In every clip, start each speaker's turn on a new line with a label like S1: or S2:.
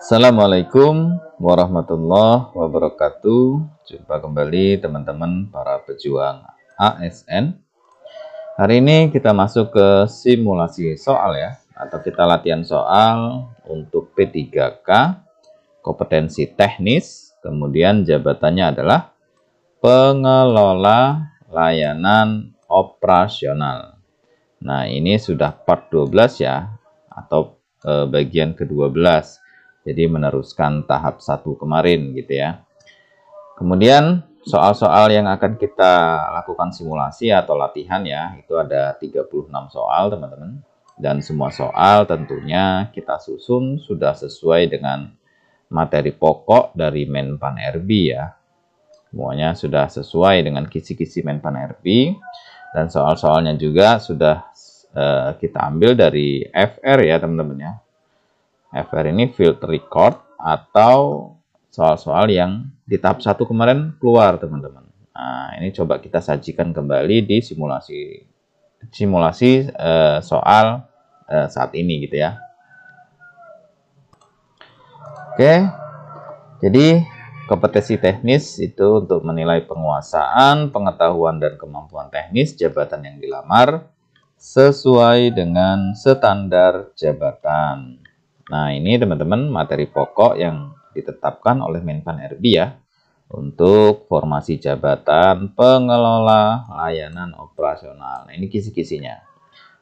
S1: Assalamualaikum warahmatullahi wabarakatuh. Jumpa kembali teman-teman para pejuang ASN. Hari ini kita masuk ke simulasi soal ya, atau kita latihan soal untuk P3K, kompetensi teknis, kemudian jabatannya adalah pengelola layanan operasional. Nah, ini sudah part 12 ya, atau bagian ke-12. Jadi meneruskan tahap 1 kemarin gitu ya. Kemudian soal-soal yang akan kita lakukan simulasi atau latihan ya, itu ada 36 soal teman-teman. Dan semua soal tentunya kita susun sudah sesuai dengan materi pokok dari Menpan RB ya. Semuanya sudah sesuai dengan kisi-kisi Menpan RB. Dan soal-soalnya juga sudah kita ambil dari FR ya teman-teman ya. FR ini field record atau soal-soal yang di tahap 1 kemarin keluar teman-teman. Nah, ini coba kita sajikan kembali di simulasi soal saat ini gitu ya. Oke, jadi kompetensi teknis itu untuk menilai penguasaan, pengetahuan, dan kemampuan teknis jabatan yang dilamar sesuai dengan standar jabatan. Nah, ini teman-teman materi pokok yang ditetapkan oleh Menpan RB ya untuk formasi jabatan pengelola layanan operasional. Nah, ini kisi-kisinya.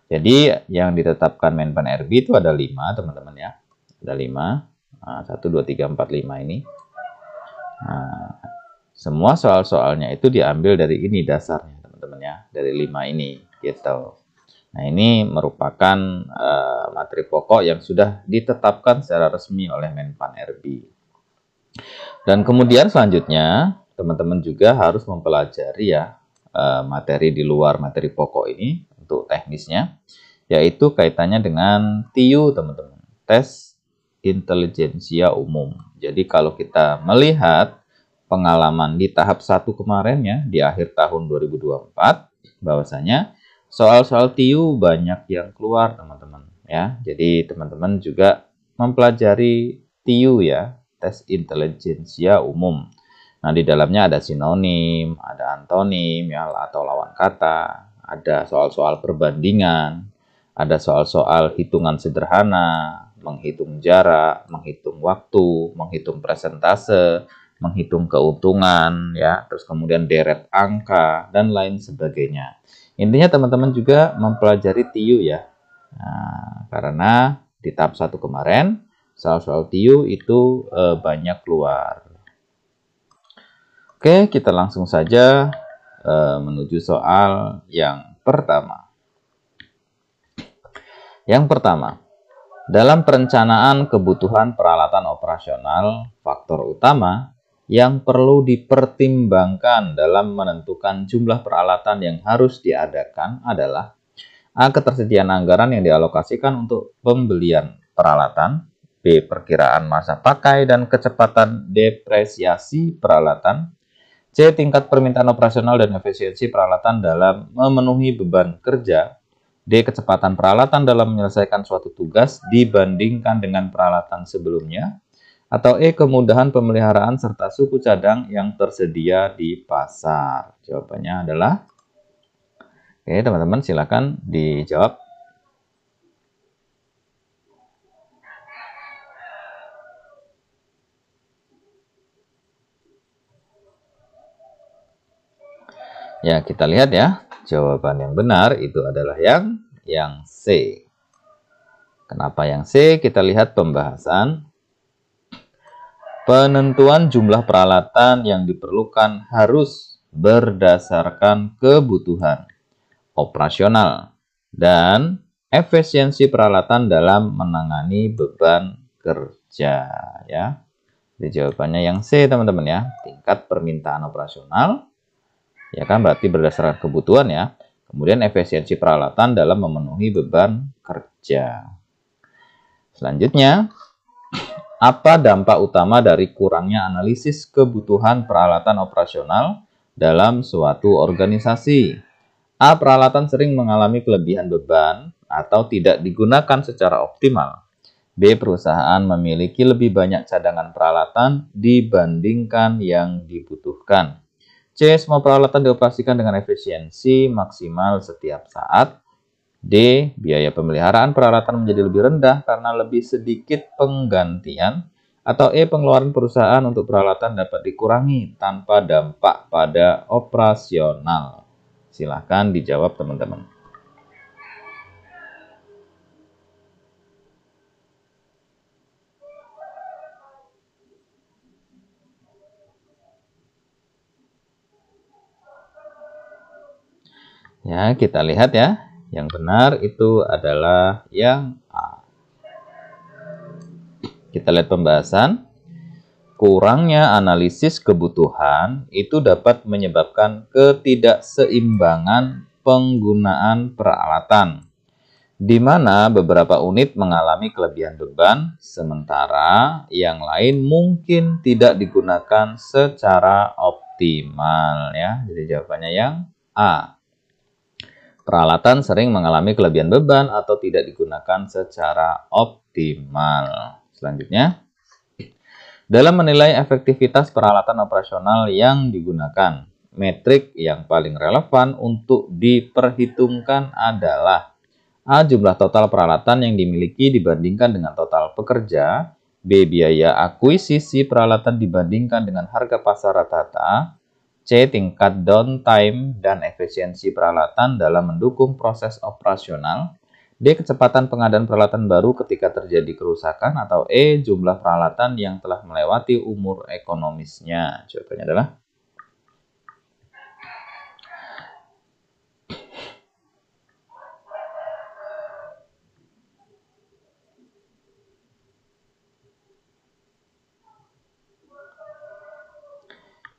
S1: Jadi, yang ditetapkan Menpan RB itu ada 5 teman-teman ya. Ada 5. Nah, 1, 2, 3, 4, 5 ini. Nah, semua soal-soalnya itu diambil dari ini dasarnya teman-teman ya. Dari 5 ini gitu. Nah, ini merupakan materi pokok yang sudah ditetapkan secara resmi oleh Menpan RB. Dan kemudian selanjutnya, teman-teman juga harus mempelajari ya materi di luar materi pokok ini untuk teknisnya, yaitu kaitannya dengan TIU, teman-teman. Tes Intelijensia Umum. Jadi kalau kita melihat pengalaman di tahap 1 kemarin ya, di akhir tahun 2024, bahwasanya soal-soal TIU banyak yang keluar teman-teman ya. Jadi teman-teman juga mempelajari TIU ya, tes intelijensia umum. Nah, di dalamnya ada sinonim, ada antonim ya atau lawan kata, ada soal-soal perbandingan, ada soal-soal hitungan sederhana, menghitung jarak, menghitung waktu, menghitung presentase, menghitung keuntungan ya, terus kemudian deret angka dan lain sebagainya. Intinya teman-teman juga mempelajari TIU ya. Nah, karena di tahap 1 kemarin, soal-soal TIU itu banyak keluar. Oke, kita langsung saja menuju soal yang pertama. Yang pertama, dalam perencanaan kebutuhan peralatan operasional, faktor utama yang perlu dipertimbangkan dalam menentukan jumlah peralatan yang harus diadakan adalah A. Ketersediaan anggaran yang dialokasikan untuk pembelian peralatan, B. Perkiraan masa pakai dan kecepatan depresiasi peralatan, C. Tingkat permintaan operasional dan efisiensi peralatan dalam memenuhi beban kerja, D. Kecepatan peralatan dalam menyelesaikan suatu tugas dibandingkan dengan peralatan sebelumnya, atau E. Kemudahan pemeliharaan serta suku cadang yang tersedia di pasar. Jawabannya adalah oke, teman-teman silakan dijawab. Ya, kita lihat ya. Jawaban yang benar itu adalah yang C. Kenapa yang C? Kita lihat pembahasan. Penentuan jumlah peralatan yang diperlukan harus berdasarkan kebutuhan operasional dan efisiensi peralatan dalam menangani beban kerja ya. Jadi jawabannya yang C teman-teman ya. Tingkat permintaan operasional ya kan berarti berdasarkan kebutuhan ya. Kemudian efisiensi peralatan dalam memenuhi beban kerja. Selanjutnya, apa dampak utama dari kurangnya analisis kebutuhan peralatan operasional dalam suatu organisasi? A. Peralatan sering mengalami kelebihan beban atau tidak digunakan secara optimal. B. Perusahaan memiliki lebih banyak cadangan peralatan dibandingkan yang dibutuhkan. C. Semua peralatan dioperasikan dengan efisiensi maksimal setiap saat. D. Biaya pemeliharaan peralatan menjadi lebih rendah karena lebih sedikit penggantian. Atau E. Pengeluaran perusahaan untuk peralatan dapat dikurangi tanpa dampak pada operasional. Silahkan dijawab teman-teman. Ya, kita lihat ya. Yang benar itu adalah yang A. Kita lihat pembahasan. Kurangnya analisis kebutuhan itu dapat menyebabkan ketidakseimbangan penggunaan peralatan, di mana beberapa unit mengalami kelebihan beban, sementara yang lain mungkin tidak digunakan secara optimal. Ya, jadi jawabannya yang A. Peralatan sering mengalami kelebihan beban atau tidak digunakan secara optimal. Selanjutnya, dalam menilai efektivitas peralatan operasional yang digunakan, metrik yang paling relevan untuk diperhitungkan adalah A. Jumlah total peralatan yang dimiliki dibandingkan dengan total pekerja. B. Biaya akuisisi peralatan dibandingkan dengan harga pasar rata-rata. C. Tingkat downtime dan efisiensi peralatan dalam mendukung proses operasional. D. Kecepatan pengadaan peralatan baru ketika terjadi kerusakan. Atau E. Jumlah peralatan yang telah melewati umur ekonomisnya. Jawabannya adalah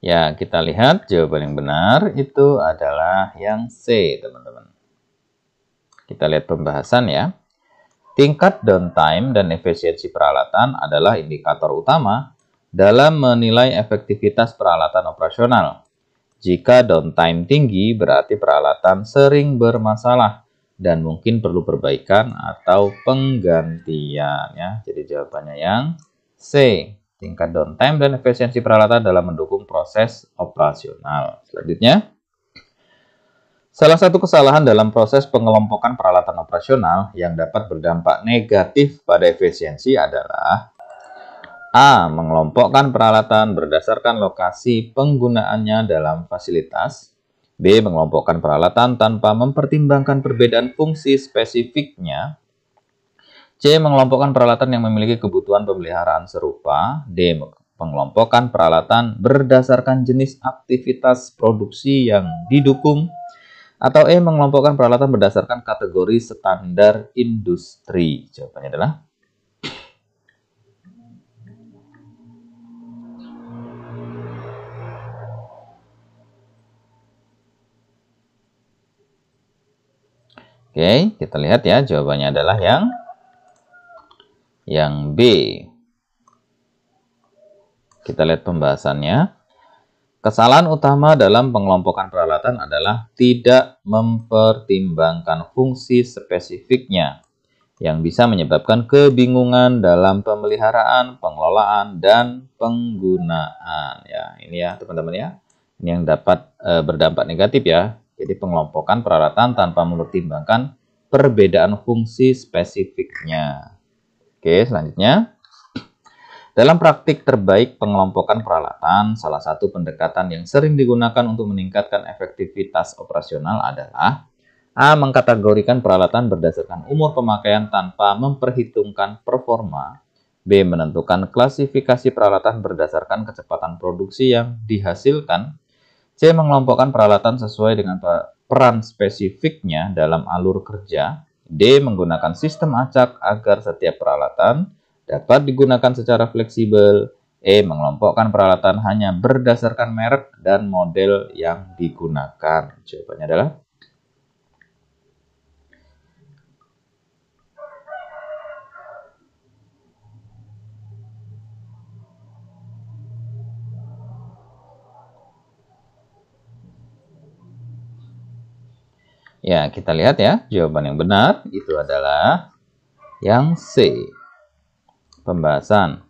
S1: ya, kita lihat jawaban yang benar itu adalah yang C, teman-teman. Kita lihat pembahasan ya. Tingkat downtime dan efisiensi peralatan adalah indikator utama dalam menilai efektivitas peralatan operasional. Jika downtime tinggi, berarti peralatan sering bermasalah dan mungkin perlu perbaikan atau penggantian. Ya. Jadi jawabannya yang C. Tingkat downtime dan efisiensi peralatan dalam mendukung proses operasional. Selanjutnya, salah satu kesalahan dalam proses pengelompokan peralatan operasional yang dapat berdampak negatif pada efisiensi adalah A. Mengelompokkan peralatan berdasarkan lokasi penggunaannya dalam fasilitas. B. Mengelompokkan peralatan tanpa mempertimbangkan perbedaan fungsi spesifiknya. C. Mengelompokkan peralatan yang memiliki kebutuhan pemeliharaan serupa. D. Mengelompokkan peralatan berdasarkan jenis aktivitas produksi yang didukung. Atau E. Mengelompokkan peralatan berdasarkan kategori standar industri. Jawabannya adalah Oke, kita lihat ya. Jawabannya adalah yang B. Kita lihat pembahasannya. Kesalahan utama dalam pengelompokan peralatan adalah tidak mempertimbangkan fungsi spesifiknya yang bisa menyebabkan kebingungan dalam pemeliharaan, pengelolaan, dan penggunaan. Ya, ini ya teman-teman ya. Ini yang dapat berdampak negatif ya. Jadi pengelompokan peralatan tanpa mempertimbangkan perbedaan fungsi spesifiknya. Oke, selanjutnya. Dalam praktik terbaik pengelompokan peralatan, salah satu pendekatan yang sering digunakan untuk meningkatkan efektivitas operasional adalah A. Mengkategorikan peralatan berdasarkan umur pemakaian tanpa memperhitungkan performa. B. Menentukan klasifikasi peralatan berdasarkan kecepatan produksi yang dihasilkan. C. Mengelompokkan peralatan sesuai dengan peran spesifiknya dalam alur kerja. D. Menggunakan sistem acak agar setiap peralatan dapat digunakan secara fleksibel. E. Mengelompokkan peralatan hanya berdasarkan merek dan model yang digunakan. Jawabannya adalah ya, kita lihat ya. Jawaban yang benar itu adalah yang C. Pembahasan.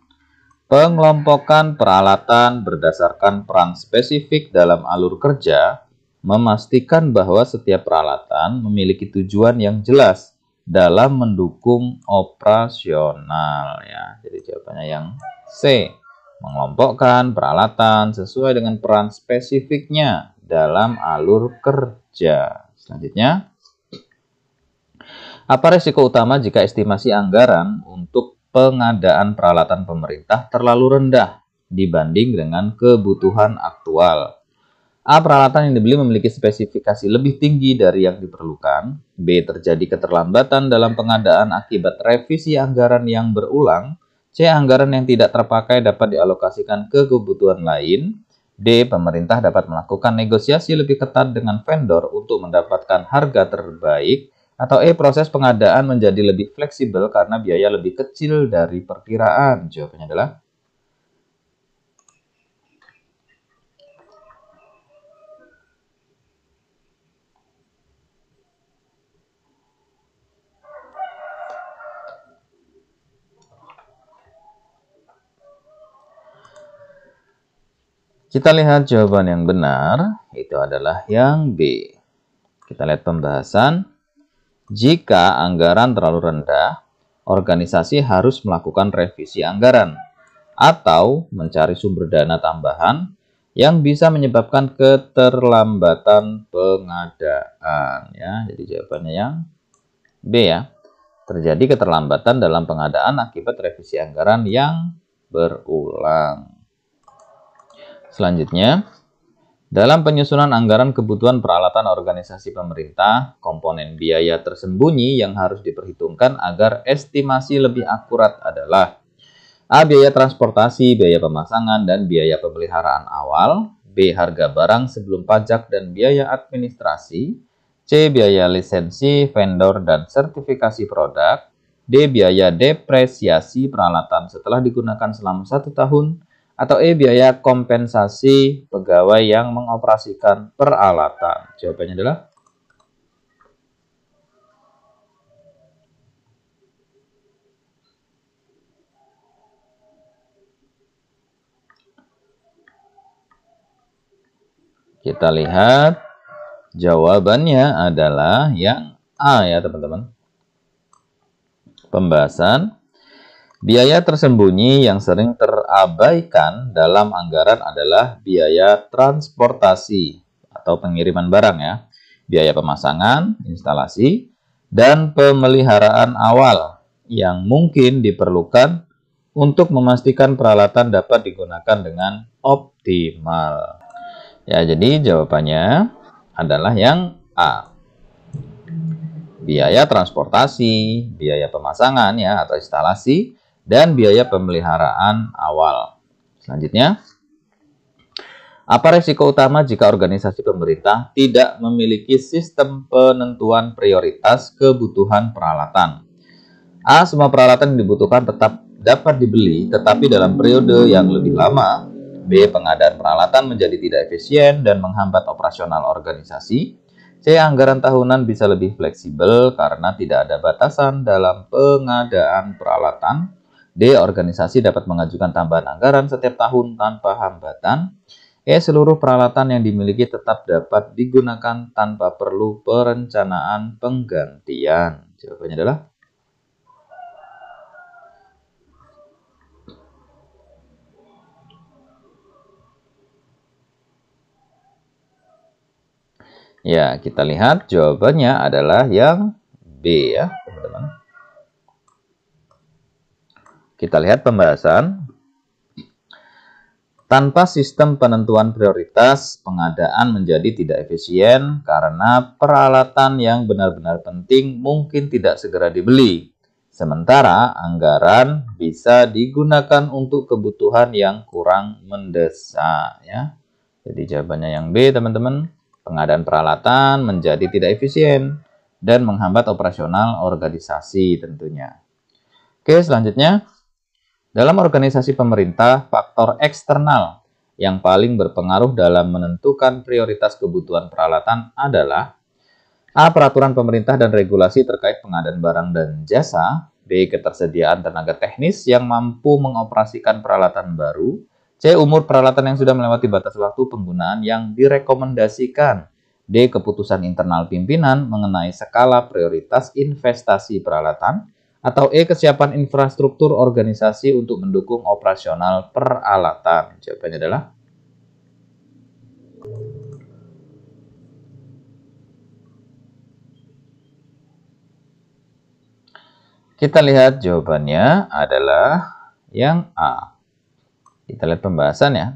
S1: Pengelompokan peralatan berdasarkan peran spesifik dalam alur kerja memastikan bahwa setiap peralatan memiliki tujuan yang jelas dalam mendukung operasional ya. Jadi jawabannya yang C. Mengelompokkan peralatan sesuai dengan peran spesifiknya dalam alur kerja. Selanjutnya, apa risiko utama jika estimasi anggaran untuk pengadaan peralatan pemerintah terlalu rendah dibanding dengan kebutuhan aktual? A. Peralatan yang dibeli memiliki spesifikasi lebih tinggi dari yang diperlukan. B. Terjadi keterlambatan dalam pengadaan akibat revisi anggaran yang berulang. C. Anggaran yang tidak terpakai dapat dialokasikan ke kebutuhan lain. D. Pemerintah dapat melakukan negosiasi lebih ketat dengan vendor untuk mendapatkan harga terbaik. Atau E. Proses pengadaan menjadi lebih fleksibel karena biaya lebih kecil dari perkiraan. Jawabannya adalah kita lihat jawaban yang benar, itu adalah yang B. Kita lihat pembahasan. Jika anggaran terlalu rendah, organisasi harus melakukan revisi anggaran atau mencari sumber dana tambahan yang bisa menyebabkan keterlambatan pengadaan. Ya, jadi jawabannya yang B ya. Terjadi keterlambatan dalam pengadaan akibat revisi anggaran yang berulang. Selanjutnya, dalam penyusunan anggaran kebutuhan peralatan organisasi pemerintah, komponen biaya tersembunyi yang harus diperhitungkan agar estimasi lebih akurat adalah A. Biaya transportasi, biaya pemasangan, dan biaya pemeliharaan awal. B. Harga barang sebelum pajak dan biaya administrasi. C. Biaya lisensi, vendor, dan sertifikasi produk. D. Biaya depresiasi peralatan setelah digunakan selama 1 tahun. Atau E. Biaya kompensasi pegawai yang mengoperasikan peralatan. Jawabannya adalah kita lihat jawabannya adalah yang A ya teman-teman. Pembahasan. Biaya tersembunyi yang sering terabaikan dalam anggaran adalah biaya transportasi atau pengiriman barang ya, biaya pemasangan, instalasi, dan pemeliharaan awal yang mungkin diperlukan untuk memastikan peralatan dapat digunakan dengan optimal. Ya, jadi jawabannya adalah yang A. Biaya transportasi, biaya pemasangan ya atau instalasi, dan biaya pemeliharaan awal. Selanjutnya, apa risiko utama jika organisasi pemerintah tidak memiliki sistem penentuan prioritas kebutuhan peralatan? A. Semua peralatan yang dibutuhkan tetap dapat dibeli, tetapi dalam periode yang lebih lama. B. Pengadaan peralatan menjadi tidak efisien dan menghambat operasional organisasi. C. Anggaran tahunan bisa lebih fleksibel karena tidak ada batasan dalam pengadaan peralatan. D. Organisasi dapat mengajukan tambahan anggaran setiap tahun tanpa hambatan. E. Seluruh peralatan yang dimiliki tetap dapat digunakan tanpa perlu perencanaan penggantian. Jawabannya adalah ya, kita lihat jawabannya adalah yang B ya, teman-teman. Kita lihat pembahasan. Tanpa sistem penentuan prioritas, pengadaan menjadi tidak efisien karena peralatan yang benar-benar penting mungkin tidak segera dibeli. Sementara anggaran bisa digunakan untuk kebutuhan yang kurang mendesak ya. Jadi jawabannya yang B, teman-teman. Pengadaan peralatan menjadi tidak efisien dan menghambat operasional organisasi tentunya. Oke, selanjutnya. Dalam organisasi pemerintah, faktor eksternal yang paling berpengaruh dalam menentukan prioritas kebutuhan peralatan adalah A. Peraturan pemerintah dan regulasi terkait pengadaan barang dan jasa. B. Ketersediaan tenaga teknis yang mampu mengoperasikan peralatan baru. C. Umur peralatan yang sudah melewati batas waktu penggunaan yang direkomendasikan. D. Keputusan internal pimpinan mengenai skala prioritas investasi peralatan. Atau E. Kesiapan infrastruktur organisasi untuk mendukung operasional peralatan. Jawabannya adalah kita lihat jawabannya adalah yang A. Kita lihat pembahasan ya.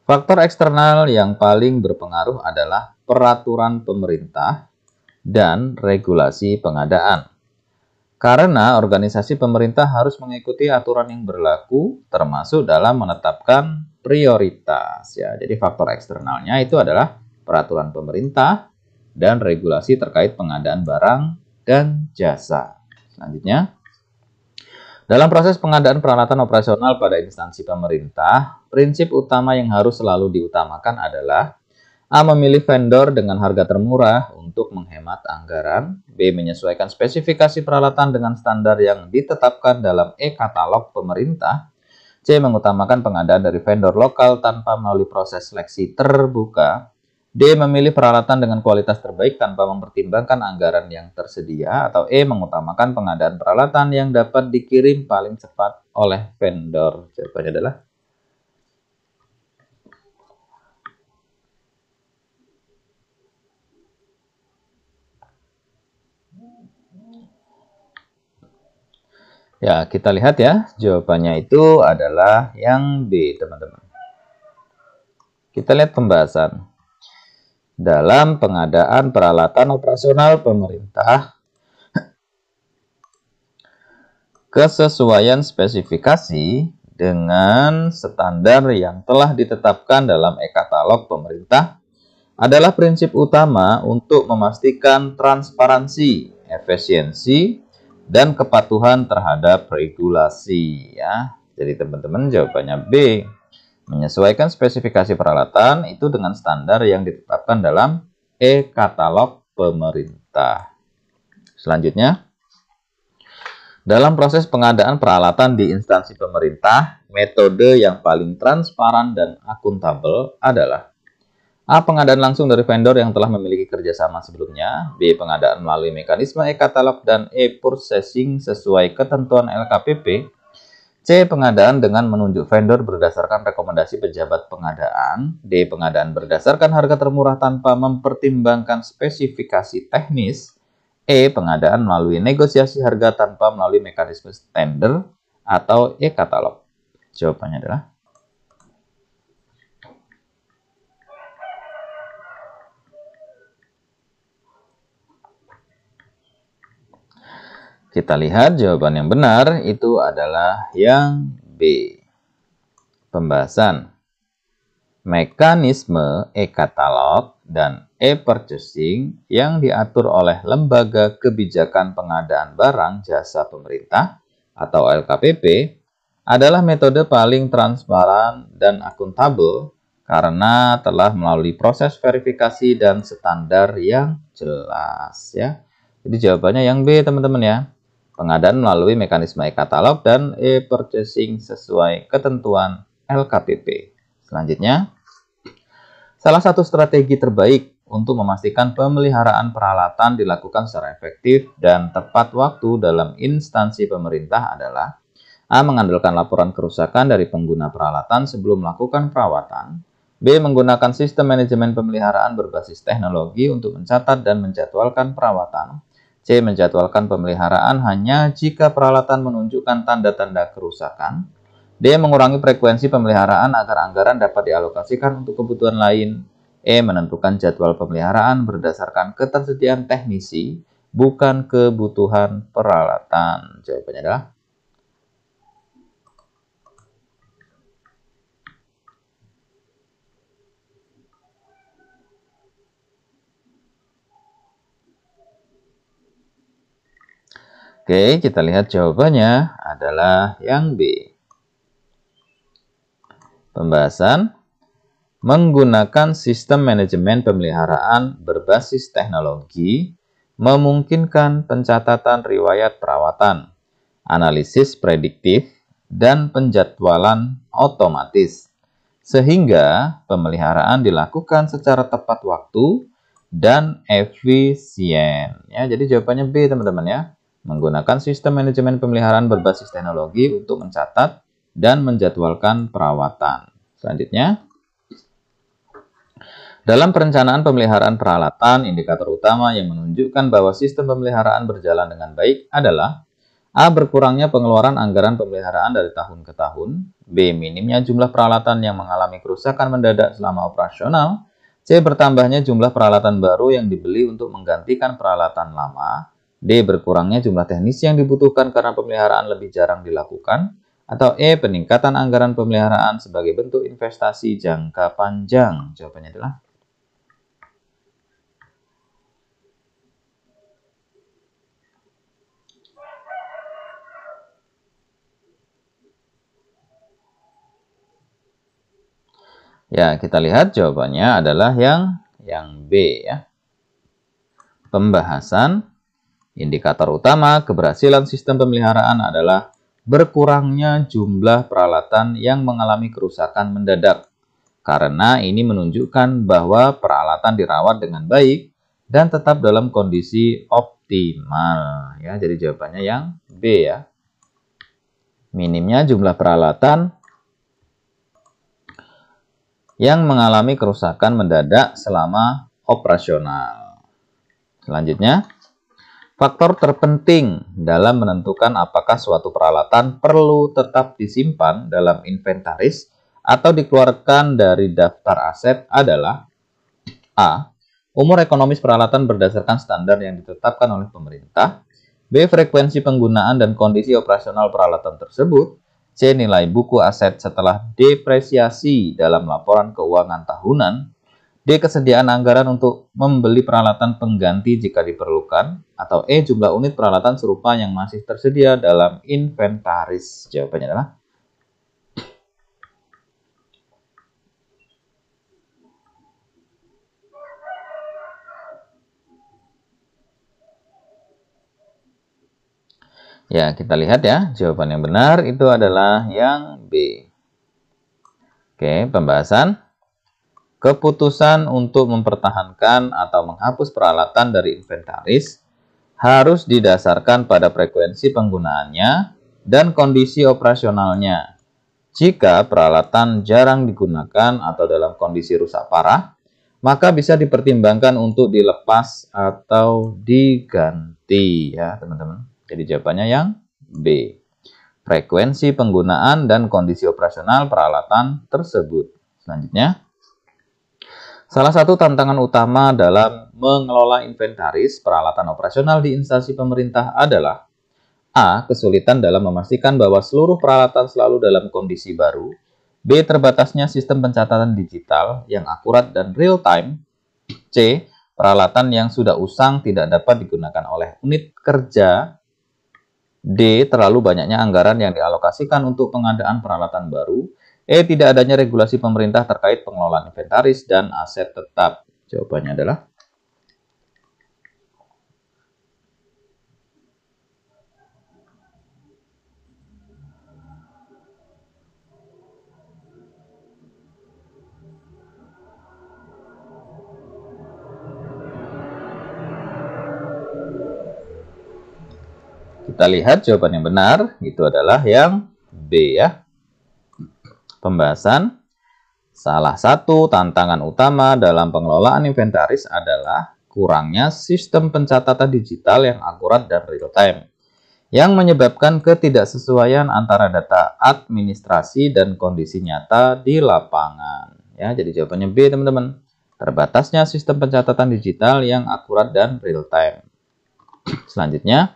S1: Faktor eksternal yang paling berpengaruh adalah peraturan pemerintah dan regulasi pengadaan. Karena organisasi pemerintah harus mengikuti aturan yang berlaku termasuk dalam menetapkan prioritas ya. Jadi faktor eksternalnya itu adalah peraturan pemerintah dan regulasi terkait pengadaan barang dan jasa. Selanjutnya, dalam proses pengadaan peralatan operasional pada instansi pemerintah, prinsip utama yang harus selalu diutamakan adalah A. Memilih vendor dengan harga termurah untuk menghemat anggaran. B. Menyesuaikan spesifikasi peralatan dengan standar yang ditetapkan dalam e-katalog pemerintah. C. Mengutamakan pengadaan dari vendor lokal tanpa melalui proses seleksi terbuka. D. Memilih peralatan dengan kualitas terbaik tanpa mempertimbangkan anggaran yang tersedia. Atau E. Mengutamakan pengadaan peralatan yang dapat dikirim paling cepat oleh vendor. Jawabannya adalah ya, kita lihat ya. Jawabannya itu adalah yang B, teman-teman. Kita lihat pembahasan. Dalam pengadaan peralatan operasional pemerintah, kesesuaian spesifikasi dengan standar yang telah ditetapkan dalam e-katalog pemerintah adalah prinsip utama untuk memastikan transparansi, efisiensi, dan kepatuhan terhadap regulasi ya. Jadi teman-teman jawabannya B. Menyesuaikan spesifikasi peralatan itu dengan standar yang ditetapkan dalam e-katalog pemerintah. Selanjutnya, dalam proses pengadaan peralatan di instansi pemerintah, metode yang paling transparan dan akuntabel adalah A. Pengadaan langsung dari vendor yang telah memiliki kerjasama sebelumnya. B. Pengadaan melalui mekanisme e-katalog. Dan E. Purchasing sesuai ketentuan LKPP. C. Pengadaan dengan menunjuk vendor berdasarkan rekomendasi pejabat pengadaan. D. Pengadaan berdasarkan harga termurah tanpa mempertimbangkan spesifikasi teknis. E. Pengadaan melalui negosiasi harga tanpa melalui mekanisme tender atau e-katalog. Jawabannya adalah kita lihat jawaban yang benar itu adalah yang B. Pembahasan. Mekanisme e-katalog dan e-purchasing yang diatur oleh Lembaga Kebijakan Pengadaan Barang Jasa Pemerintah atau LKPP adalah metode paling transparan dan akuntabel karena telah melalui proses verifikasi dan standar yang jelas ya. Jadi jawabannya yang B, teman-teman ya. Pengadaan melalui mekanisme e-katalog dan e-purchasing sesuai ketentuan LKPP. Selanjutnya, salah satu strategi terbaik untuk memastikan pemeliharaan peralatan dilakukan secara efektif dan tepat waktu dalam instansi pemerintah adalah A. Mengandalkan laporan kerusakan dari pengguna peralatan sebelum melakukan perawatan. B. Menggunakan sistem manajemen pemeliharaan berbasis teknologi untuk mencatat dan menjadwalkan perawatan. C. Menjadwalkan pemeliharaan hanya jika peralatan menunjukkan tanda-tanda kerusakan. D. Mengurangi frekuensi pemeliharaan agar anggaran dapat dialokasikan untuk kebutuhan lain. E. Menentukan jadwal pemeliharaan berdasarkan ketersediaan teknisi, bukan kebutuhan peralatan. Jawabannya adalah Oke, kita lihat jawabannya adalah yang B. Pembahasan. Menggunakan sistem manajemen pemeliharaan berbasis teknologi memungkinkan pencatatan riwayat perawatan, analisis prediktif, dan penjadwalan otomatis, sehingga pemeliharaan dilakukan secara tepat waktu dan efisien. Ya, jadi jawabannya B, teman-teman ya. Menggunakan sistem manajemen pemeliharaan berbasis teknologi untuk mencatat dan menjadwalkan perawatan. Selanjutnya, dalam perencanaan pemeliharaan peralatan, indikator utama yang menunjukkan bahwa sistem pemeliharaan berjalan dengan baik adalah A. Berkurangnya pengeluaran anggaran pemeliharaan dari tahun ke tahun, B. Minimnya jumlah peralatan yang mengalami kerusakan mendadak selama operasional, C. Bertambahnya jumlah peralatan baru yang dibeli untuk menggantikan peralatan lama, D. Berkurangnya jumlah teknisi yang dibutuhkan karena pemeliharaan lebih jarang dilakukan, atau E. Peningkatan anggaran pemeliharaan sebagai bentuk investasi jangka panjang. Jawabannya adalah ya, kita lihat jawabannya adalah yang B ya. Pembahasan indikator utama keberhasilan sistem pemeliharaan adalah berkurangnya jumlah peralatan yang mengalami kerusakan mendadak. Karena ini menunjukkan bahwa peralatan dirawat dengan baik dan tetap dalam kondisi optimal. Ya, jadi jawabannya yang B ya. Minimnya jumlah peralatan yang mengalami kerusakan mendadak selama operasional. Selanjutnya, faktor terpenting dalam menentukan apakah suatu peralatan perlu tetap disimpan dalam inventaris atau dikeluarkan dari daftar aset adalah A. Umur ekonomis peralatan berdasarkan standar yang ditetapkan oleh pemerintah, B. Frekuensi penggunaan dan kondisi operasional peralatan tersebut, C. Nilai buku aset setelah depresiasi dalam laporan keuangan tahunan, D. Kesediaan anggaran untuk membeli peralatan pengganti jika diperlukan, atau E. Jumlah unit peralatan serupa yang masih tersedia dalam inventaris. Jawabannya adalah ya, kita lihat ya, jawaban yang benar itu adalah yang B. Oke, pembahasan. Keputusan untuk mempertahankan atau menghapus peralatan dari inventaris harus didasarkan pada frekuensi penggunaannya dan kondisi operasionalnya. Jika peralatan jarang digunakan atau dalam kondisi rusak parah, maka bisa dipertimbangkan untuk dilepas atau diganti ya, teman-teman. Jadi jawabannya yang B. Frekuensi penggunaan dan kondisi operasional peralatan tersebut. Selanjutnya, salah satu tantangan utama dalam mengelola inventaris peralatan operasional di instansi pemerintah adalah A. Kesulitan dalam memastikan bahwa seluruh peralatan selalu dalam kondisi baru, B. Terbatasnya sistem pencatatan digital yang akurat dan real time, C. Peralatan yang sudah usang tidak dapat digunakan oleh unit kerja, D. Terlalu banyaknya anggaran yang dialokasikan untuk pengadaan peralatan baru, E. Tidak adanya regulasi pemerintah terkait pengelolaan inventaris dan aset tetap. Jawabannya adalah kita lihat jawaban yang benar itu adalah yang B ya. Pembahasan. Salah satu tantangan utama dalam pengelolaan inventaris adalah kurangnya sistem pencatatan digital yang akurat dan real time, yang menyebabkan ketidaksesuaian antara data administrasi dan kondisi nyata di lapangan. Ya, jadi jawabannya B, teman-teman. Terbatasnya sistem pencatatan digital yang akurat dan real time. Selanjutnya,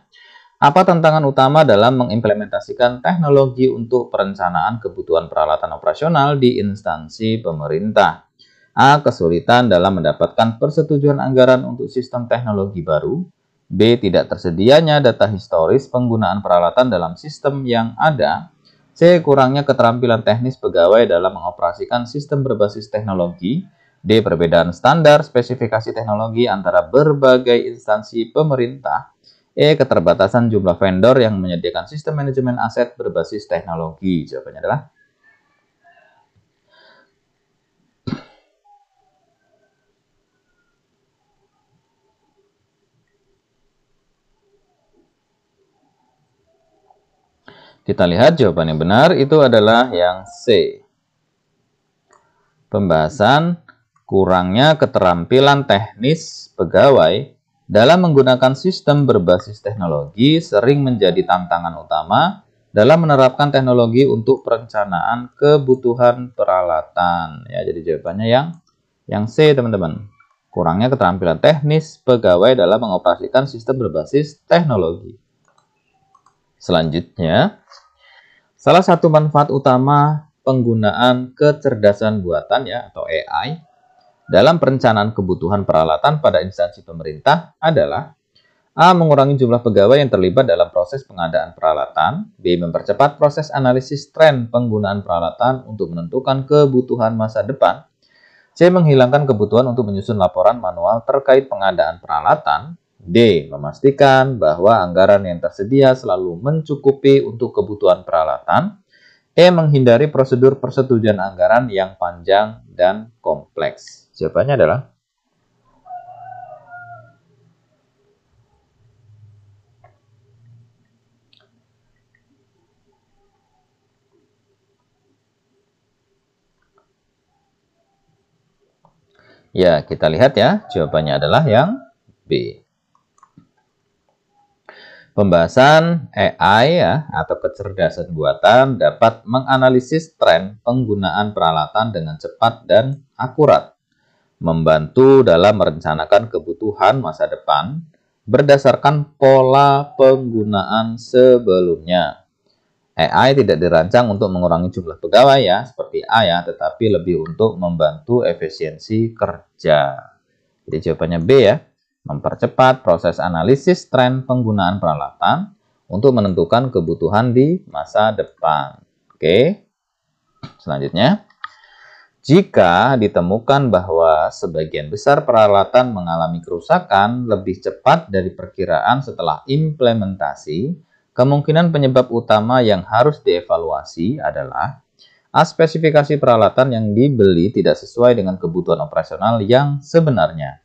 S1: apa tantangan utama dalam mengimplementasikan teknologi untuk perencanaan kebutuhan peralatan operasional di instansi pemerintah? A. Kesulitan dalam mendapatkan persetujuan anggaran untuk sistem teknologi baru. B. Tidak tersedianya data historis penggunaan peralatan dalam sistem yang ada. C. Kurangnya keterampilan teknis pegawai dalam mengoperasikan sistem berbasis teknologi. D. Perbedaan standar spesifikasi teknologi antara berbagai instansi pemerintah. E. Keterbatasan jumlah vendor yang menyediakan sistem manajemen aset berbasis teknologi. Jawabannya adalah kita lihat jawaban yang benar itu adalah yang C. Pembahasan kurangnya keterampilan teknis pegawai dalam menggunakan sistem berbasis teknologi sering menjadi tantangan utama dalam menerapkan teknologi untuk perencanaan kebutuhan peralatan. Ya, jadi jawabannya yang C, teman-teman. Kurangnya keterampilan teknis pegawai dalam mengoperasikan sistem berbasis teknologi. Selanjutnya, salah satu manfaat utama penggunaan kecerdasan buatan ya atau AI dalam perencanaan kebutuhan peralatan pada instansi pemerintah adalah A. Mengurangi jumlah pegawai yang terlibat dalam proses pengadaan peralatan. B. Mempercepat proses analisis tren penggunaan peralatan untuk menentukan kebutuhan masa depan. C. Menghilangkan kebutuhan untuk menyusun laporan manual terkait pengadaan peralatan. D. Memastikan bahwa anggaran yang tersedia selalu mencukupi untuk kebutuhan peralatan. E. Menghindari prosedur persetujuan anggaran yang panjang dan kompleks. Jawabannya adalah ya, kita lihat ya, jawabannya adalah yang B. Pembahasan AI ya, atau kecerdasan buatan dapat menganalisis tren penggunaan peralatan dengan cepat dan akurat, membantu dalam merencanakan kebutuhan masa depan berdasarkan pola penggunaan sebelumnya. AI tidak dirancang untuk mengurangi jumlah pegawai ya, seperti A ya, tetapi lebih untuk membantu efisiensi kerja. Jadi jawabannya B ya. Mempercepat proses analisis tren penggunaan peralatan untuk menentukan kebutuhan di masa depan. Oke, selanjutnya. Jika ditemukan bahwa sebagian besar peralatan mengalami kerusakan lebih cepat dari perkiraan setelah implementasi, kemungkinan penyebab utama yang harus dievaluasi adalah A. Spesifikasi peralatan yang dibeli tidak sesuai dengan kebutuhan operasional yang sebenarnya.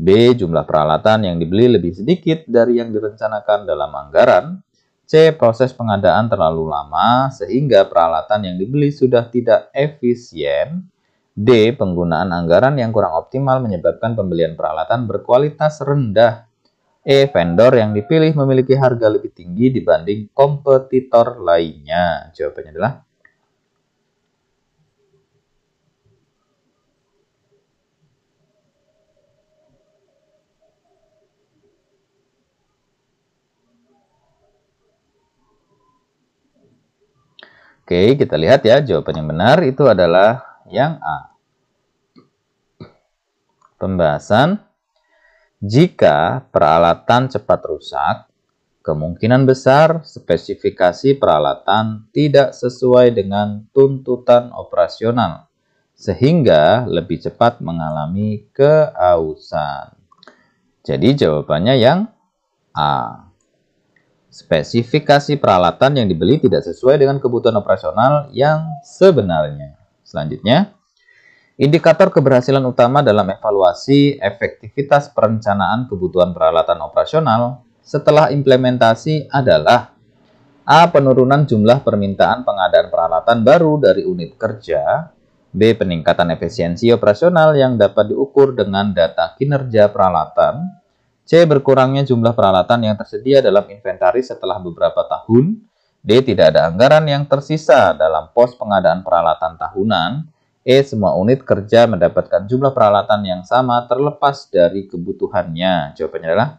S1: B. Jumlah peralatan yang dibeli lebih sedikit dari yang direncanakan dalam anggaran. C. Proses pengadaan terlalu lama sehingga peralatan yang dibeli sudah tidak efisien. D. Penggunaan anggaran yang kurang optimal menyebabkan pembelian peralatan berkualitas rendah. E. Vendor yang dipilih memiliki harga lebih tinggi dibanding kompetitor lainnya. Jawabannya adalah Oke, kita lihat ya, jawaban yang benar itu adalah yang A. Pembahasan, jika peralatan cepat rusak, kemungkinan besar spesifikasi peralatan tidak sesuai dengan tuntutan operasional, sehingga lebih cepat mengalami keausan. Jadi jawabannya yang A. Spesifikasi peralatan yang dibeli tidak sesuai dengan kebutuhan operasional yang sebenarnya. Selanjutnya, indikator keberhasilan utama dalam evaluasi efektivitas perencanaan kebutuhan peralatan operasional setelah implementasi adalah A. Penurunan jumlah permintaan pengadaan peralatan baru dari unit kerja. B. Peningkatan efisiensi operasional yang dapat diukur dengan data kinerja peralatan. C. Berkurangnya jumlah peralatan yang tersedia dalam inventaris setelah beberapa tahun. D. Tidak ada anggaran yang tersisa dalam pos pengadaan peralatan tahunan. E. Semua unit kerja mendapatkan jumlah peralatan yang sama terlepas dari kebutuhannya. Jawabannya adalah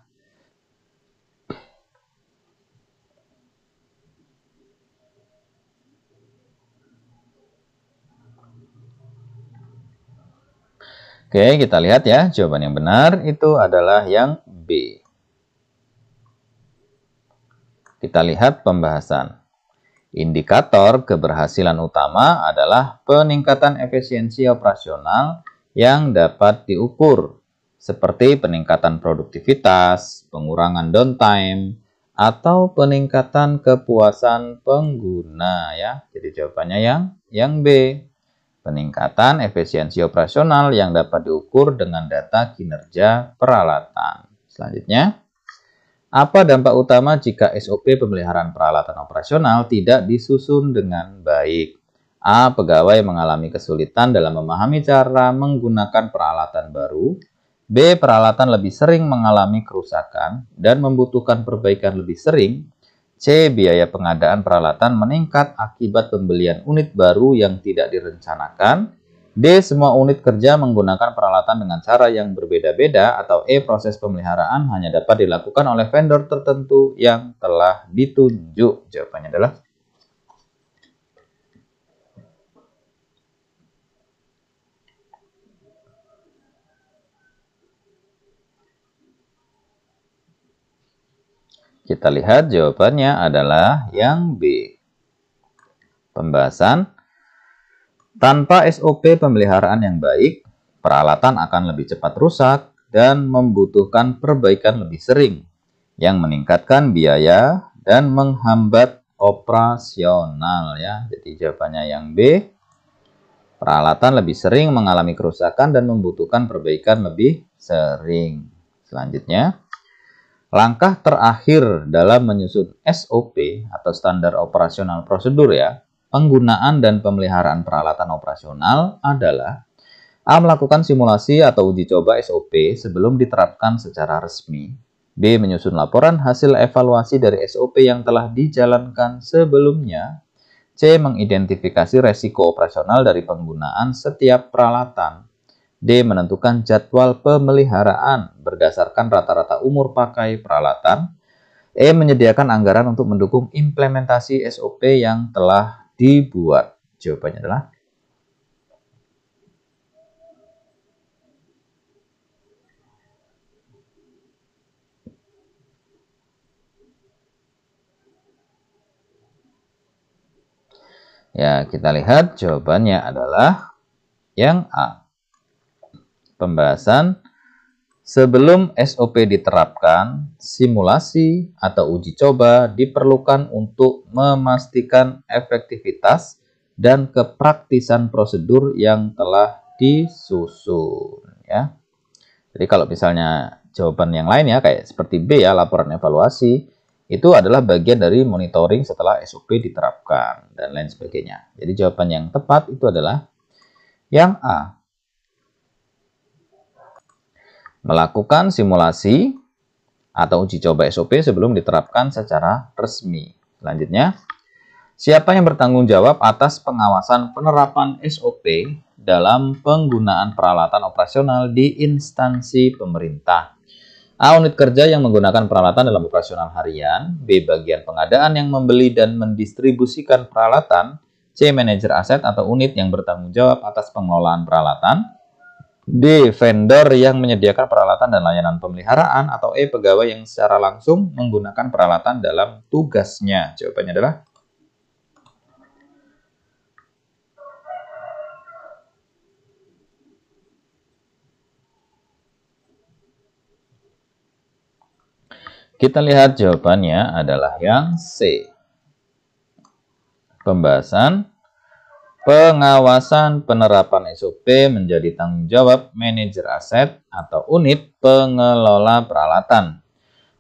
S1: Oke, kita lihat ya. Jawaban yang benar itu adalah yang B. Kita lihat pembahasan. Indikator keberhasilan utama adalah peningkatan efisiensi operasional yang dapat diukur, seperti peningkatan produktivitas, pengurangan downtime, atau peningkatan kepuasan pengguna ya. Jadi jawabannya yang B. Peningkatan efisiensi operasional yang dapat diukur dengan data kinerja peralatan. Selanjutnya, apa dampak utama jika SOP pemeliharaan peralatan operasional tidak disusun dengan baik? A. Pegawai mengalami kesulitan dalam memahami cara menggunakan peralatan baru. B. Peralatan lebih sering mengalami kerusakan dan membutuhkan perbaikan lebih sering. C. Biaya pengadaan peralatan meningkat akibat pembelian unit baru yang tidak direncanakan. D. Semua unit kerja menggunakan peralatan dengan cara yang berbeda-beda. Atau E. Proses pemeliharaan hanya dapat dilakukan oleh vendor tertentu yang telah ditunjuk. Jawabannya adalah kita lihat jawabannya adalah yang B. Pembahasan. Tanpa SOP pemeliharaan yang baik, peralatan akan lebih cepat rusak dan membutuhkan perbaikan lebih sering, yang meningkatkan biaya dan menghambat operasional ya. Jadi jawabannya yang B. Peralatan lebih sering mengalami kerusakan dan membutuhkan perbaikan lebih sering. Selanjutnya, langkah terakhir dalam menyusun SOP atau standar operasional prosedur ya, penggunaan dan pemeliharaan peralatan operasional adalah A. Melakukan simulasi atau uji coba SOP sebelum diterapkan secara resmi. B. Menyusun laporan hasil evaluasi dari SOP yang telah dijalankan sebelumnya. C. Mengidentifikasi resiko operasional dari penggunaan setiap peralatan. D. Menentukan jadwal pemeliharaan berdasarkan rata-rata umur pakai peralatan. E. Menyediakan anggaran untuk mendukung implementasi SOP yang telah dibuat. Jawabannya adalah ya, kita lihat jawabannya adalah yang A. Pembahasan. Sebelum SOP diterapkan, simulasi atau uji coba diperlukan untuk memastikan efektivitas dan kepraktisan prosedur yang telah disusun ya. Jadi kalau misalnya jawaban yang lain ya kayak seperti B ya, laporan evaluasi itu adalah bagian dari monitoring setelah SOP diterapkan dan lain sebagainya. Jadi jawaban yang tepat itu adalah yang A. Melakukan simulasi atau uji coba SOP sebelum diterapkan secara resmi. Selanjutnya, siapa yang bertanggung jawab atas pengawasan penerapan SOP dalam penggunaan peralatan operasional di instansi pemerintah? A. Unit kerja yang menggunakan peralatan dalam operasional harian. B. Bagian pengadaan yang membeli dan mendistribusikan peralatan. C. Manajer aset atau unit yang bertanggung jawab atas pengelolaan peralatan. D. Vendor yang menyediakan peralatan dan layanan pemeliharaan. Atau E. Pegawai yang secara langsung menggunakan peralatan dalam tugasnya. Jawabannya adalah kita lihat jawabannya adalah yang C. Pembahasan. Pengawasan penerapan SOP menjadi tanggung jawab manajer aset atau unit pengelola peralatan.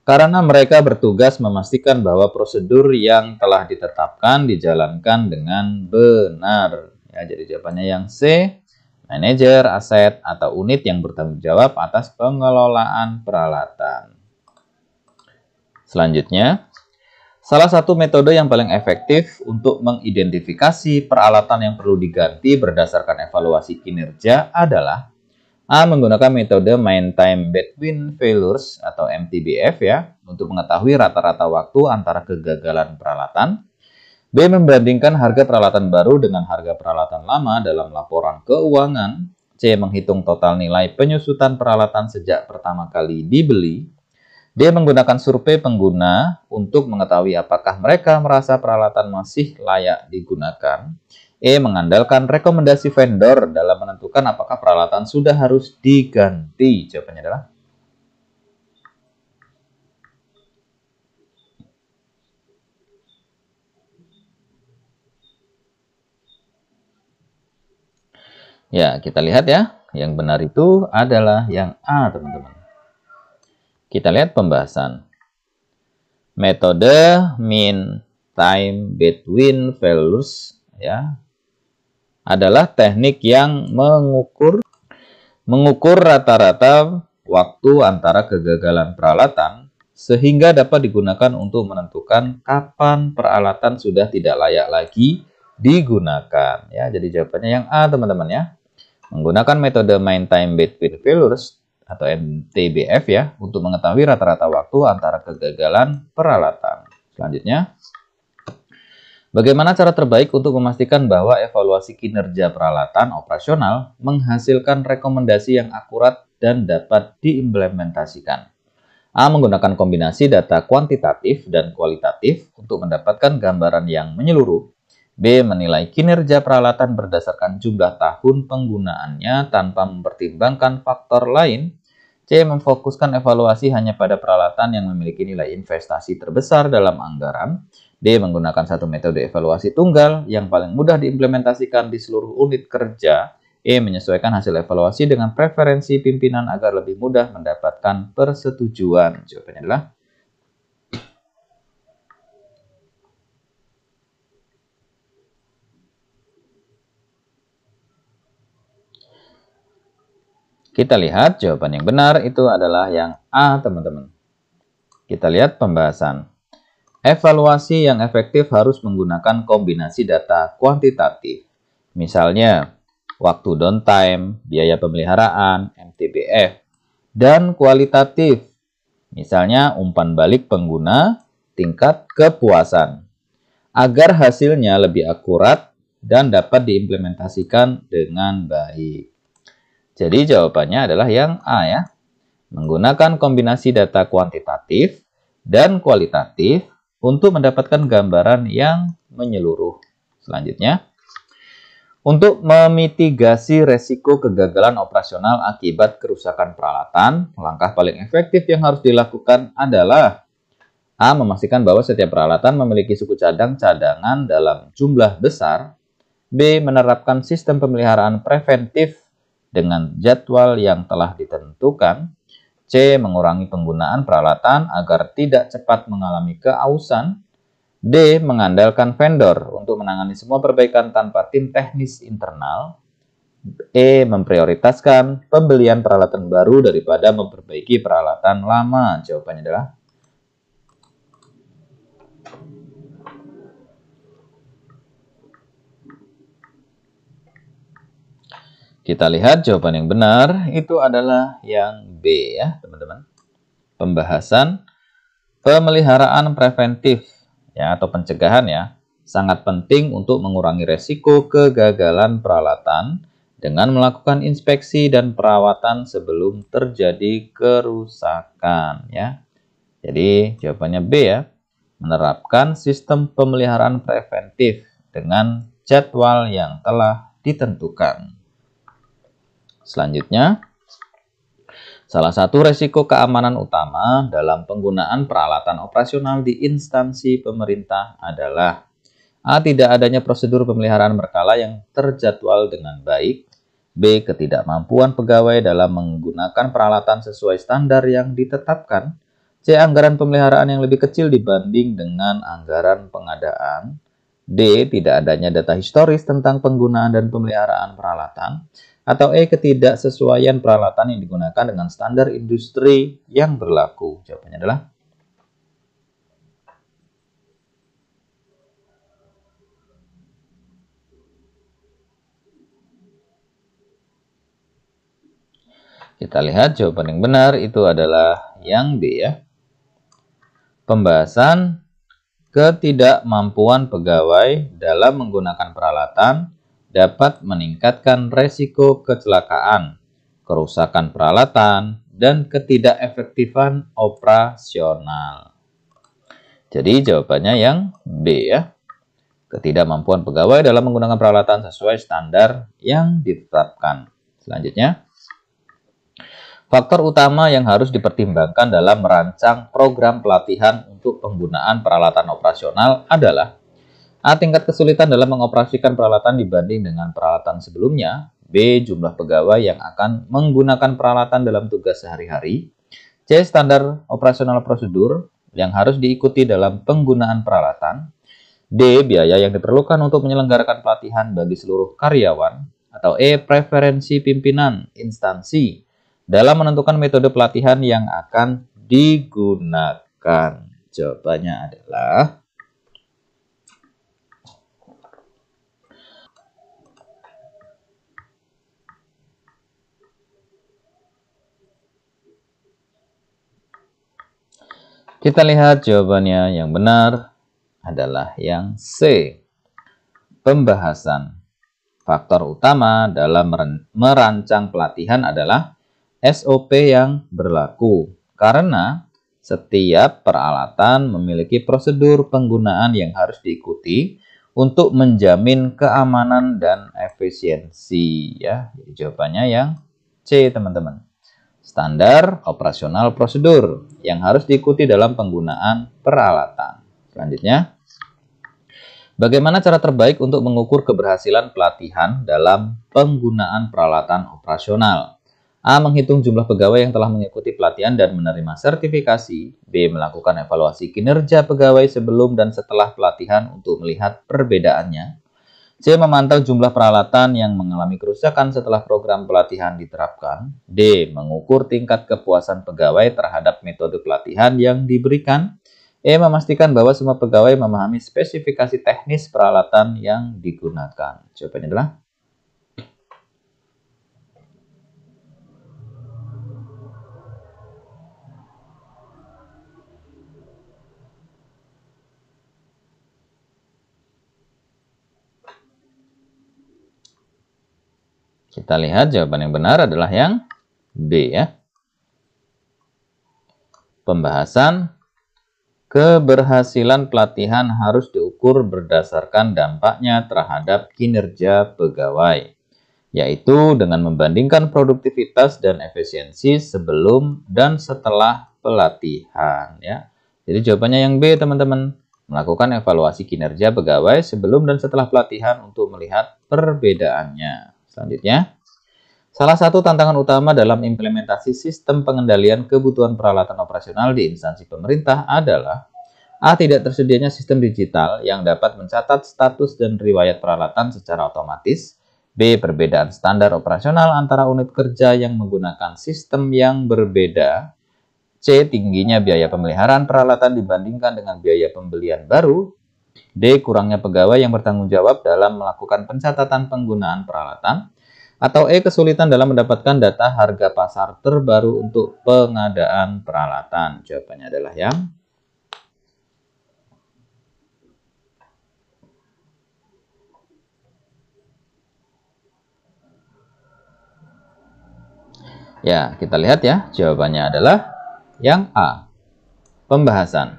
S1: Karena mereka bertugas memastikan bahwa prosedur yang telah ditetapkan dijalankan dengan benar. Ya, jadi jawabannya yang C. Manajer aset atau unit yang bertanggung jawab atas pengelolaan peralatan. Selanjutnya, salah satu metode yang paling efektif untuk mengidentifikasi peralatan yang perlu diganti berdasarkan evaluasi kinerja adalah A. Menggunakan metode Mean Time Between Failures atau MTBF ya, untuk mengetahui rata-rata waktu antara kegagalan peralatan. B. Membandingkan harga peralatan baru dengan harga peralatan lama dalam laporan keuangan. C. Menghitung total nilai penyusutan peralatan sejak pertama kali dibeli. D. Menggunakan survei pengguna untuk mengetahui apakah mereka merasa peralatan masih layak digunakan. E. Mengandalkan rekomendasi vendor dalam menentukan apakah peralatan sudah harus diganti. Jawabannya adalah ya, kita lihat ya. Yang benar itu adalah yang A, teman-teman. Kita lihat pembahasan. Metode mean time between values ya adalah teknik yang mengukur rata-rata waktu antara kegagalan peralatan sehingga dapat digunakan untuk menentukan kapan peralatan sudah tidak layak lagi digunakan ya. Jadi jawabannya yang A, teman-teman ya. Menggunakan metode mean time between failures atau MTBF ya untuk mengetahui rata-rata waktu antara kegagalan peralatan. Selanjutnya, bagaimana cara terbaik untuk memastikan bahwa evaluasi kinerja peralatan operasional menghasilkan rekomendasi yang akurat dan dapat diimplementasikan? A. Menggunakan kombinasi data kuantitatif dan kualitatif untuk mendapatkan gambaran yang menyeluruh. B. Menilai kinerja peralatan berdasarkan jumlah tahun penggunaannya tanpa mempertimbangkan faktor lain. C. Memfokuskan evaluasi hanya pada peralatan yang memiliki nilai investasi terbesar dalam anggaran. D. Menggunakan satu metode evaluasi tunggal yang paling mudah diimplementasikan di seluruh unit kerja. E. Menyesuaikan hasil evaluasi dengan preferensi pimpinan agar lebih mudah mendapatkan persetujuan. Jawabannya adalah kita lihat jawaban yang benar itu adalah yang A, teman-teman. Kita lihat pembahasan. Evaluasi yang efektif harus menggunakan kombinasi data kuantitatif. Misalnya, waktu downtime, biaya pemeliharaan, MTBF, dan kualitatif. Misalnya, umpan balik pengguna, tingkat kepuasan. Agar hasilnya lebih akurat dan dapat diimplementasikan dengan baik. Jadi jawabannya adalah yang A ya. Menggunakan kombinasi data kuantitatif dan kualitatif untuk mendapatkan gambaran yang menyeluruh. Selanjutnya, untuk memitigasi resiko kegagalan operasional akibat kerusakan peralatan, langkah paling efektif yang harus dilakukan adalah A. Memastikan bahwa setiap peralatan memiliki suku cadangan dalam jumlah besar. B. Menerapkan sistem pemeliharaan preventif dengan jadwal yang telah ditentukan. C. Mengurangi penggunaan peralatan agar tidak cepat mengalami keausan. D. Mengandalkan vendor untuk menangani semua perbaikan tanpa tim teknis internal. E. Memprioritaskan pembelian peralatan baru daripada memperbaiki peralatan lama. Jawabannya adalah kita lihat jawaban yang benar itu adalah yang B ya, teman-teman. Pembahasan pemeliharaan preventif ya atau pencegahan ya sangat penting untuk mengurangi resiko kegagalan peralatan dengan melakukan inspeksi dan perawatan sebelum terjadi kerusakan ya. Jadi jawabannya B ya. Menerapkan sistem pemeliharaan preventif dengan jadwal yang telah ditentukan. Selanjutnya, salah satu resiko keamanan utama dalam penggunaan peralatan operasional di instansi pemerintah adalah A. Tidak adanya prosedur pemeliharaan berkala yang terjadwal dengan baik. B. Ketidakmampuan pegawai dalam menggunakan peralatan sesuai standar yang ditetapkan. C. Anggaran pemeliharaan yang lebih kecil dibanding dengan anggaran pengadaan. D. Tidak adanya data historis tentang penggunaan dan pemeliharaan peralatan. Atau E. Ketidaksesuaian peralatan yang digunakan dengan standar industri yang berlaku. Jawabannya adalah kita lihat jawaban yang benar itu adalah yang B ya. Pembahasan ketidakmampuan pegawai dalam menggunakan peralatan dapat meningkatkan resiko kecelakaan, kerusakan peralatan, dan ketidakefektifan operasional. Jadi jawabannya yang B ya. ketidakmampuan pegawai dalam menggunakan peralatan sesuai standar yang ditetapkan. Selanjutnya, faktor utama yang harus dipertimbangkan dalam merancang program pelatihan untuk penggunaan peralatan operasional adalah A. Tingkat kesulitan dalam mengoperasikan peralatan dibanding dengan peralatan sebelumnya. B. Jumlah pegawai yang akan menggunakan peralatan dalam tugas sehari-hari. C. Standar operasional prosedur yang harus diikuti dalam penggunaan peralatan. D. Biaya yang diperlukan untuk menyelenggarakan pelatihan bagi seluruh karyawan. Atau E. Preferensi pimpinan instansi dalam menentukan metode pelatihan yang akan digunakan. Jawabannya adalah kita lihat jawabannya yang benar adalah yang C. Pembahasan. Faktor utama dalam merancang pelatihan adalah SOP yang berlaku. Karena setiap peralatan memiliki prosedur penggunaan yang harus diikuti untuk menjamin keamanan dan efisiensi. Ya, jadi jawabannya yang C, teman-teman. Standar operasional prosedur yang harus diikuti dalam penggunaan peralatan. Selanjutnya, bagaimana cara terbaik untuk mengukur keberhasilan pelatihan dalam penggunaan peralatan operasional? A. Menghitung jumlah pegawai yang telah mengikuti pelatihan dan menerima sertifikasi. B. Melakukan evaluasi kinerja pegawai sebelum dan setelah pelatihan untuk melihat perbedaannya. C. Memantau jumlah peralatan yang mengalami kerusakan setelah program pelatihan diterapkan. D. Mengukur tingkat kepuasan pegawai terhadap metode pelatihan yang diberikan. E. Memastikan bahwa semua pegawai memahami spesifikasi teknis peralatan yang digunakan. Jawabannya adalah kita lihat jawaban yang benar adalah yang B ya. Pembahasan keberhasilan pelatihan harus diukur berdasarkan dampaknya terhadap kinerja pegawai, yaitu dengan membandingkan produktivitas dan efisiensi sebelum dan setelah pelatihan ya. Jadi jawabannya yang B, teman-teman. Melakukan evaluasi kinerja pegawai sebelum dan setelah pelatihan untuk melihat perbedaannya. Selanjutnya, salah satu tantangan utama dalam implementasi sistem pengendalian kebutuhan peralatan operasional di instansi pemerintah adalah A. Tidak tersedianya sistem digital yang dapat mencatat status dan riwayat peralatan secara otomatis. B. Perbedaan standar operasional antara unit kerja yang menggunakan sistem yang berbeda. C. Tingginya biaya pemeliharaan peralatan dibandingkan dengan biaya pembelian baru. D. Kurangnya pegawai yang bertanggung jawab dalam melakukan pencatatan penggunaan peralatan. Atau E. Kesulitan dalam mendapatkan data harga pasar terbaru untuk pengadaan peralatan. Jawabannya adalah yang ya, kita lihat ya, jawabannya adalah yang A. Pembahasan.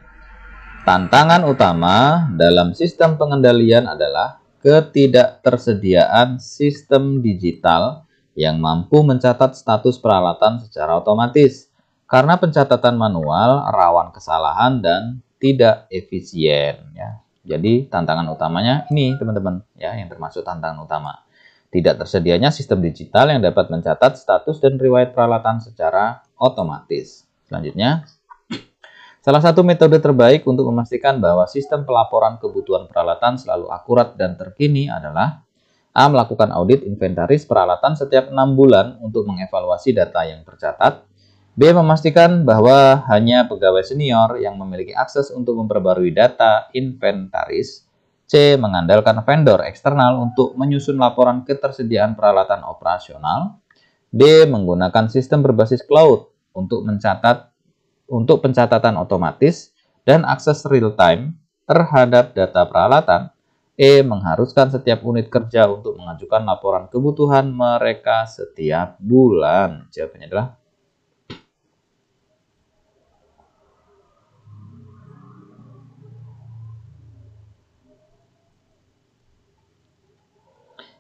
S1: Tantangan utama dalam sistem pengendalian adalah ketidaktersediaan sistem digital yang mampu mencatat status peralatan secara otomatis. Karena pencatatan manual rawan kesalahan dan tidak efisien ya. Jadi tantangan utamanya ini teman-teman ya, yang termasuk tantangan utama. Tidak tersedianya sistem digital yang dapat mencatat status dan riwayat peralatan secara otomatis. Selanjutnya, salah satu metode terbaik untuk memastikan bahwa sistem pelaporan kebutuhan peralatan selalu akurat dan terkini adalah A. Melakukan audit inventaris peralatan setiap 6 bulan untuk mengevaluasi data yang tercatat. B. Memastikan bahwa hanya pegawai senior yang memiliki akses untuk memperbarui data inventaris. C. Mengandalkan vendor eksternal untuk menyusun laporan ketersediaan peralatan operasional. D. Menggunakan sistem berbasis cloud untuk pencatatan otomatis dan akses real-time terhadap data peralatan. E. Mengharuskan setiap unit kerja untuk mengajukan laporan kebutuhan mereka setiap bulan. Jawabannya adalah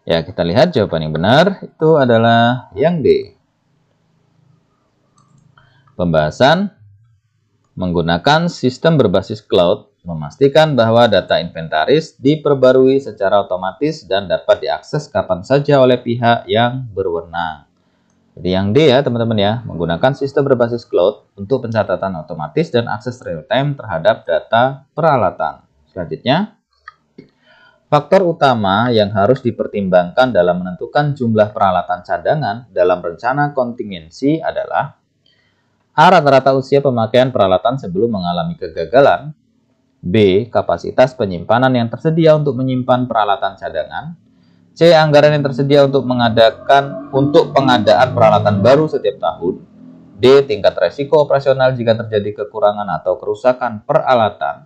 S1: Ya, kita lihat jawaban yang benar itu adalah yang D. Pembahasan menggunakan sistem berbasis cloud memastikan bahwa data inventaris diperbarui secara otomatis dan dapat diakses kapan saja oleh pihak yang berwenang. Jadi yang D ya teman-teman ya, menggunakan sistem berbasis cloud untuk pencatatan otomatis dan akses real-time terhadap data peralatan. Selanjutnya, faktor utama yang harus dipertimbangkan dalam menentukan jumlah peralatan cadangan dalam rencana kontingensi adalah A. Rata-rata usia pemakaian peralatan sebelum mengalami kegagalan. B. Kapasitas penyimpanan yang tersedia untuk menyimpan peralatan cadangan. C. Anggaran yang tersedia untuk pengadaan peralatan baru setiap tahun. D. Tingkat resiko operasional jika terjadi kekurangan atau kerusakan peralatan.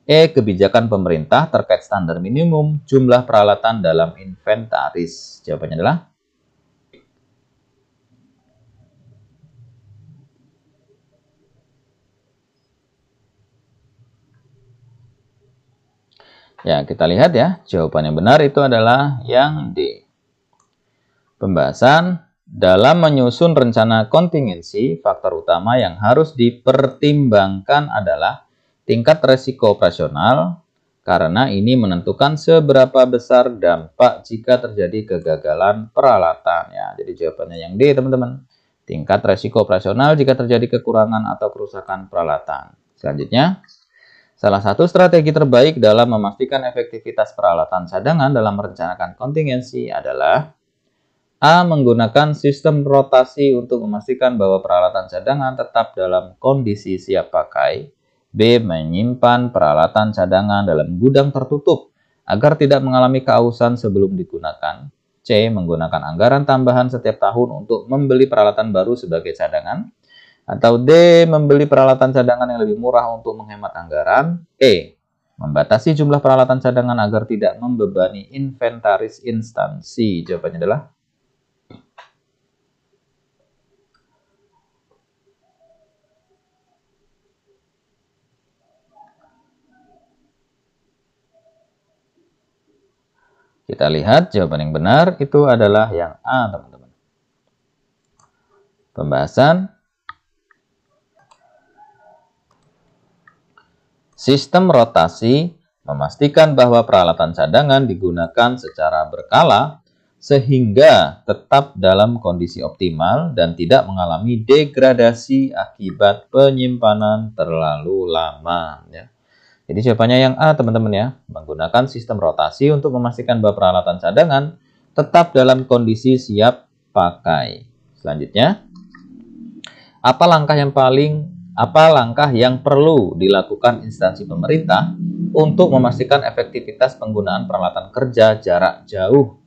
S1: E. Kebijakan pemerintah terkait standar minimum jumlah peralatan dalam inventaris. Jawabannya adalah ya, kita lihat ya, jawaban yang benar itu adalah yang D. Pembahasan dalam menyusun rencana kontingensi, faktor utama yang harus dipertimbangkan adalah tingkat resiko operasional, karena ini menentukan seberapa besar dampak jika terjadi kegagalan peralatan. Ya, jadi jawabannya yang D, teman-teman. Tingkat resiko operasional jika terjadi kekurangan atau kerusakan peralatan. Selanjutnya, salah satu strategi terbaik dalam memastikan efektivitas peralatan cadangan dalam merencanakan kontingensi adalah A. Menggunakan sistem rotasi untuk memastikan bahwa peralatan cadangan tetap dalam kondisi siap pakai. B. Menyimpan peralatan cadangan dalam gudang tertutup agar tidak mengalami keausan sebelum digunakan. C. Menggunakan anggaran tambahan setiap tahun untuk membeli peralatan baru sebagai cadangan. Atau D. Membeli peralatan cadangan yang lebih murah untuk menghemat anggaran. E. Membatasi jumlah peralatan cadangan agar tidak membebani inventaris instansi. Jawabannya adalah kita lihat jawaban yang benar itu adalah yang A, teman-teman. Pembahasan sistem rotasi memastikan bahwa peralatan cadangan digunakan secara berkala sehingga tetap dalam kondisi optimal dan tidak mengalami degradasi akibat penyimpanan terlalu lama. Ya. Jadi jawabannya yang A, teman-teman ya. Menggunakan sistem rotasi untuk memastikan bahwa peralatan cadangan tetap dalam kondisi siap pakai. Selanjutnya, apa langkah yang perlu dilakukan instansi pemerintah untuk memastikan efektivitas penggunaan peralatan kerja jarak jauh?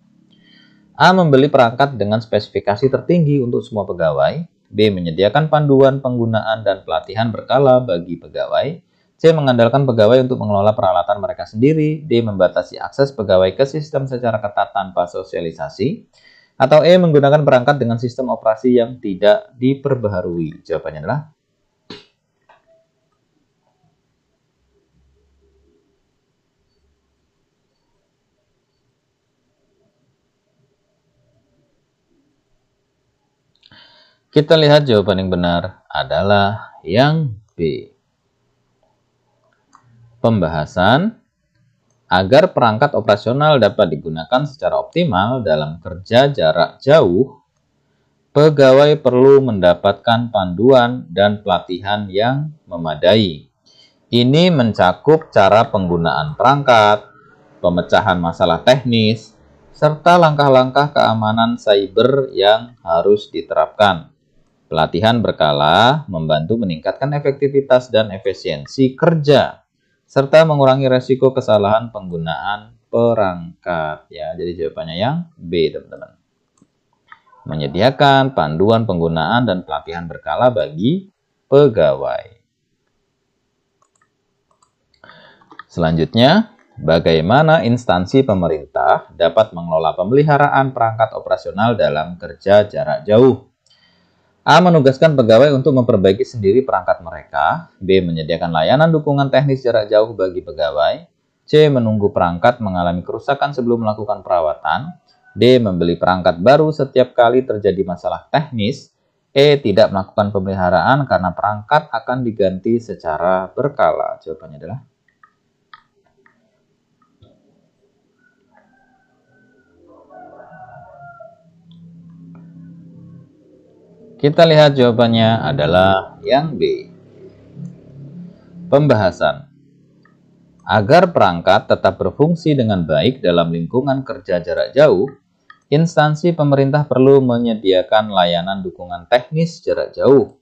S1: A. Membeli perangkat dengan spesifikasi tertinggi untuk semua pegawai. B. Menyediakan panduan penggunaan dan pelatihan berkala bagi pegawai. C. Mengandalkan pegawai untuk mengelola peralatan mereka sendiri. D. Membatasi akses pegawai ke sistem secara ketat tanpa sosialisasi. Atau E. Menggunakan perangkat dengan sistem operasi yang tidak diperbaharui. Jawabannya adalah kita lihat jawaban yang benar adalah yang B. Pembahasan agar perangkat operasional dapat digunakan secara optimal dalam kerja jarak jauh, pegawai perlu mendapatkan panduan dan pelatihan yang memadai. Ini mencakup cara penggunaan perangkat, pemecahan masalah teknis, serta langkah-langkah keamanan cyber yang harus diterapkan. Pelatihan berkala membantu meningkatkan efektivitas dan efisiensi kerja, serta mengurangi resiko kesalahan penggunaan perangkat. Ya, jadi jawabannya yang B, teman-teman. Menyediakan panduan penggunaan dan pelatihan berkala bagi pegawai. Selanjutnya, bagaimana instansi pemerintah dapat mengelola pemeliharaan perangkat operasional dalam kerja jarak jauh? A. Menugaskan pegawai untuk memperbaiki sendiri perangkat mereka. B. Menyediakan layanan dukungan teknis jarak jauh bagi pegawai. C. Menunggu perangkat mengalami kerusakan sebelum melakukan perawatan. D. Membeli perangkat baru setiap kali terjadi masalah teknis. E. Tidak melakukan pemeliharaan karena perangkat akan diganti secara berkala. Jawabannya adalah kita lihat jawabannya adalah yang B. Pembahasan. Agar perangkat tetap berfungsi dengan baik dalam lingkungan kerja jarak jauh, instansi pemerintah perlu menyediakan layanan dukungan teknis jarak jauh.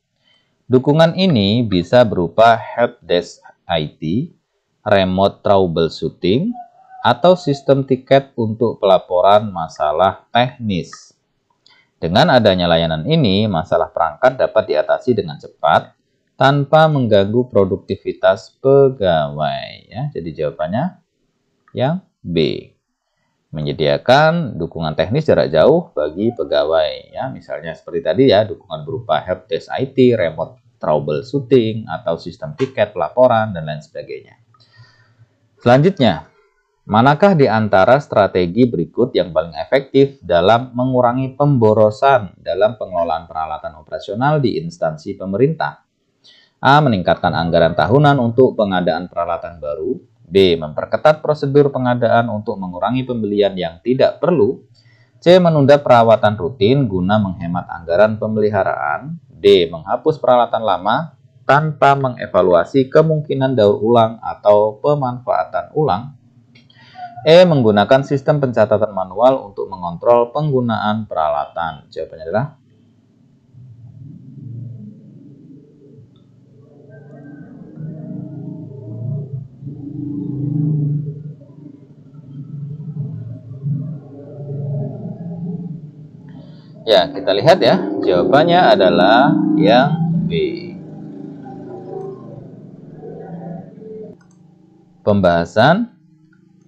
S1: Dukungan ini bisa berupa helpdesk IT, remote troubleshooting, atau sistem tiket untuk pelaporan masalah teknis. Dengan adanya layanan ini, masalah perangkat dapat diatasi dengan cepat tanpa mengganggu produktivitas pegawai. Ya, jadi jawabannya yang B. Menyediakan dukungan teknis jarak jauh bagi pegawai. Ya, misalnya seperti tadi ya, dukungan berupa helpdesk IT, remote troubleshooting, atau sistem tiket pelaporan, dan lain sebagainya. Selanjutnya, manakah di antara strategi berikut yang paling efektif dalam mengurangi pemborosan dalam pengelolaan peralatan operasional di instansi pemerintah? A. Meningkatkan anggaran tahunan untuk pengadaan peralatan baru. B. Memperketat prosedur pengadaan untuk mengurangi pembelian yang tidak perlu. C. Menunda perawatan rutin guna menghemat anggaran pemeliharaan. D. Menghapus peralatan lama tanpa mengevaluasi kemungkinan daur ulang atau pemanfaatan ulang. E. Menggunakan sistem pencatatan manual untuk mengontrol penggunaan peralatan. Jawabannya adalah ya, kita lihat ya, jawabannya adalah yang B. Pembahasan.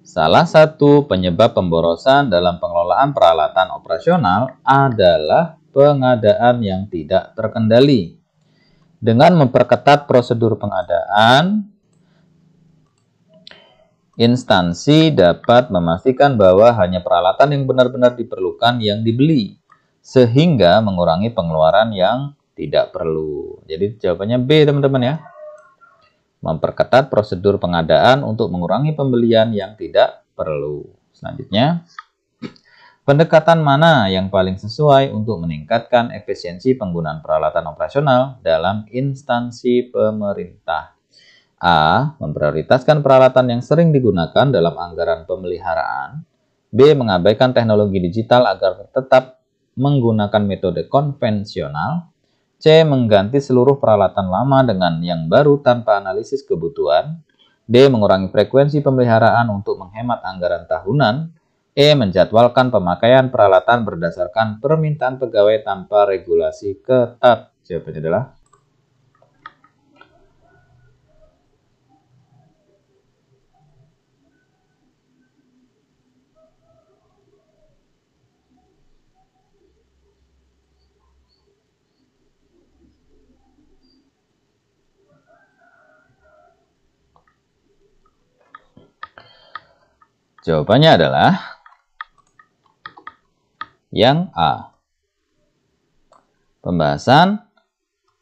S1: Salah satu penyebab pemborosan dalam pengelolaan peralatan operasional adalah pengadaan yang tidak terkendali. Dengan memperketat prosedur pengadaan, instansi dapat memastikan bahwa hanya peralatan yang benar-benar diperlukan yang dibeli, sehingga mengurangi pengeluaran yang tidak perlu. Jadi jawabannya B, teman-teman ya. Memperketat prosedur pengadaan untuk mengurangi pembelian yang tidak perlu. Selanjutnya, pendekatan mana yang paling sesuai untuk meningkatkan efisiensi penggunaan peralatan operasional dalam instansi pemerintah? A. Memprioritaskan peralatan yang sering digunakan dalam anggaran pemeliharaan. B. Mengabaikan teknologi digital agar tetap menggunakan metode konvensional. C. Mengganti seluruh peralatan lama dengan yang baru tanpa analisis kebutuhan. D. Mengurangi frekuensi pemeliharaan untuk menghemat anggaran tahunan. E. Menjadwalkan pemakaian peralatan berdasarkan permintaan pegawai tanpa regulasi ketat. Jawabannya adalah jawabannya adalah yang A. Pembahasan.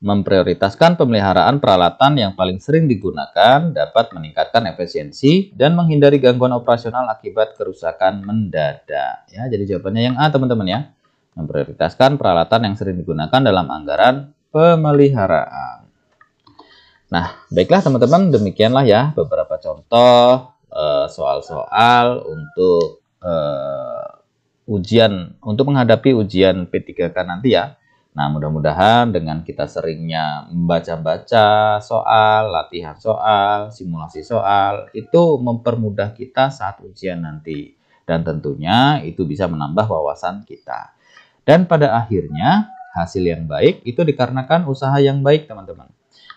S1: Memprioritaskan pemeliharaan peralatan yang paling sering digunakan dapat meningkatkan efisiensi dan menghindari gangguan operasional akibat kerusakan mendadak. Ya, jadi jawabannya yang A, teman-teman ya. Memprioritaskan peralatan yang sering digunakan dalam anggaran pemeliharaan. Nah, baiklah teman-teman, demikianlah ya beberapa contoh soal-soal untuk untuk menghadapi ujian P3K nanti ya. Nah, mudah-mudahan dengan kita seringnya membaca-baca soal, latihan soal, simulasi soal, itu mempermudah kita saat ujian nanti. Dan tentunya itu bisa menambah wawasan kita. Dan pada akhirnya, hasil yang baik itu dikarenakan usaha yang baik, teman-teman.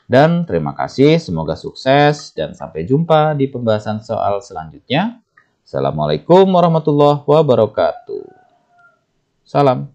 S1: Dan terima kasih, semoga sukses, dan sampai jumpa di pembahasan soal selanjutnya. Assalamualaikum warahmatullahi wabarakatuh. Salam.